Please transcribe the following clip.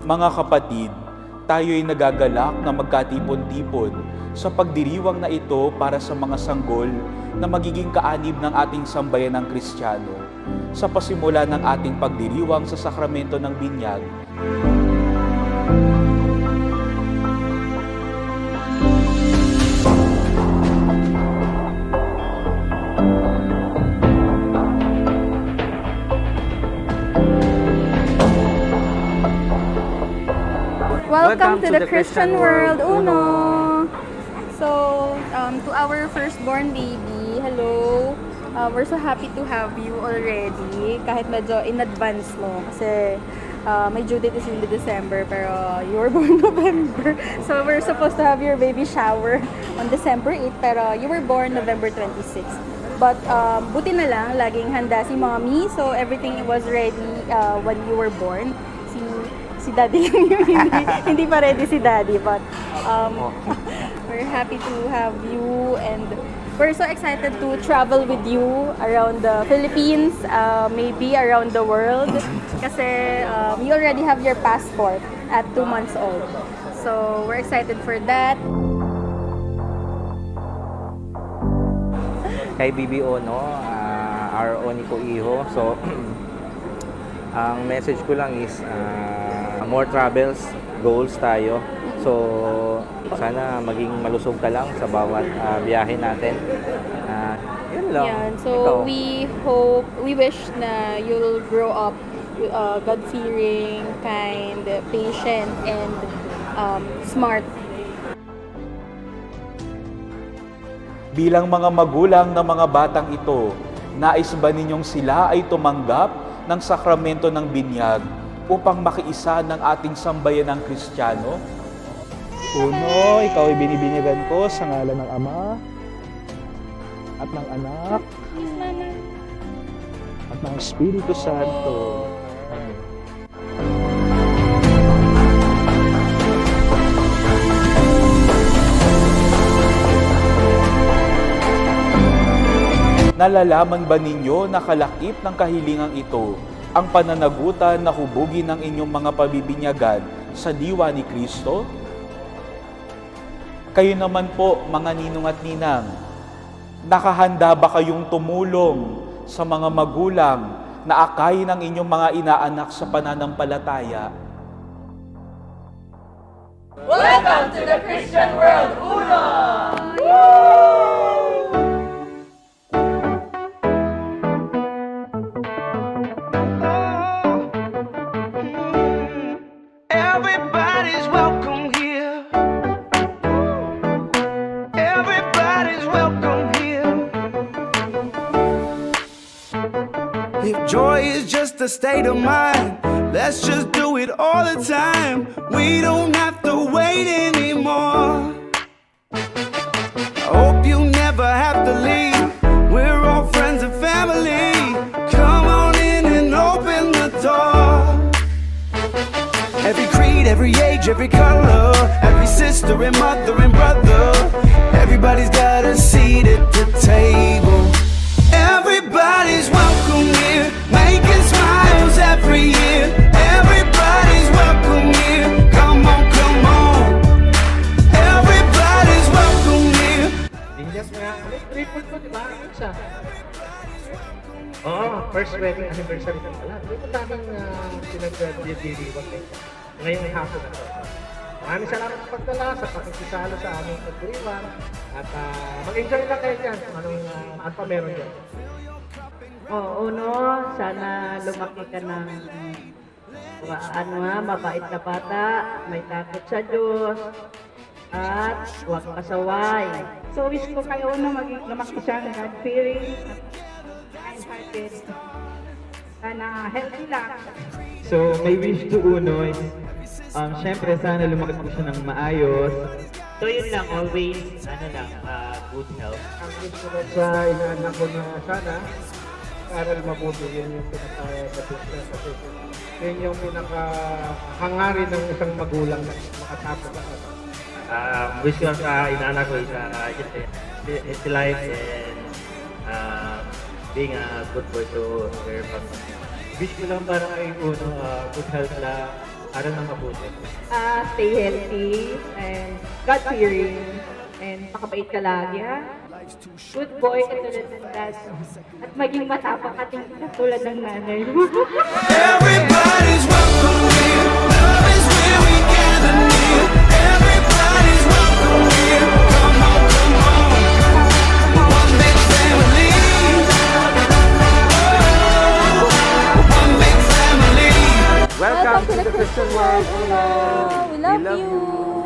Mga kapatid, tayo'y nagagalak na magkatipon-tipon sa pagdiriwang na ito para sa mga sanggol na magiging kaanib ng ating sambayanang Kristiyano sa pasimula ng ating pagdiriwang sa sakramento ng binyag. Welcome to the Christian World Uno! So, to our firstborn baby, hello! We're so happy to have you already, kahit medyo in advance mo, kasi my due date is in December, pero you were born November. So, we're supposed to have your baby shower on December 8, pero you were born November 26. But buti na lang, laging handa si mommy, so everything was ready when you were born. Si daddy lang yun, hindi pa ready si daddy, but we're happy to have you, and we're so excited to travel with you around the Philippines, maybe around the world, kasi you already have your passport at 2 months old, so we're excited for that. Kay BBO, no, our Oniko Iho, so ang message ko lang is more travels, goals tayo. So, sana maging malusog ka lang sa bawat biyahe natin. Yun lang. Yeah, so we wish na you'll grow up God-fearing, kind, patient, and smart. Bilang mga magulang ng mga batang ito, nais ba ninyong sila ay tumanggap ng sakramento ng binyag upang makiisa ng ating sambayanang Kristiyano? Uno, ikaw ay binibinyagan ko sa ngalan ng Ama at ng Anak at ng Espiritu Santo. Nalalaman ba ninyo na kalakip ng kahilingang ito ang pananagutan na hubugin ng inyong mga pabibinyagan sa diwa ni Kristo? Kayo naman po, mga ninong at ninang, nakahanda ba kayong tumulong sa mga magulang na akayin ng inyong mga inaanak sa pananampalataya? Welcome to the Christian World Uno! Everybody's welcome here. Everybody's welcome here. If joy is just a state of mind, let's just do it all the time. We don't have to wait anymore. I hope you never have to leave. We're all friends and family. Come on in and open the door. Every creed, every age, every color, every sister and mother and brother, everybody's got a seat at the table. Everybody's welcome here, making smiles every year. Everybody's welcome here, come on, come on. Everybody's welcome here. Yes, triple ko, diba? Isa. Oo, first wedding anniversary ko pala. Ito po daming pinag-diriwag eh. Ngayong hapon na ito. Maraming salamat sa pagdala, sa pakikisalo sa aming pagdiriwang. At mag-enjoy lang kayo dyan. Ano pa meron dyan? Uno, sana lumaki ka ng mabait na bata, may takot sa Diyos, at huwag pasaway. So wish ko kayo na lumaki siyang God-fearing, kind-hearted, sana healthy lang. So my wish to Uno is, syempre sana lumaki po siya ng maayos. So yun lang, always, good health. Ang gusto ko sa inaanak ko na sana, aral mabuti, yun yung pinaka-batis na kasi yun yung pinaka-hangarin ng isang magulang na makatapos ako. Wish ko sa inaanak ko is healthy life and being a good boy to her family. Wish ko lang para kay Uno, good health lang, aral ng mabuti. Stay healthy and God-fearing and makabait ka lagi, ha? Good boy katulad ng dad. At maging matapang at hindi katulad ng nanay mo. Everybody's welcome here. Love is where we gather near. Everybody's welcome here. Come on, come on. One big family. Oh, one big family. Welcome to the Christian World. We love you.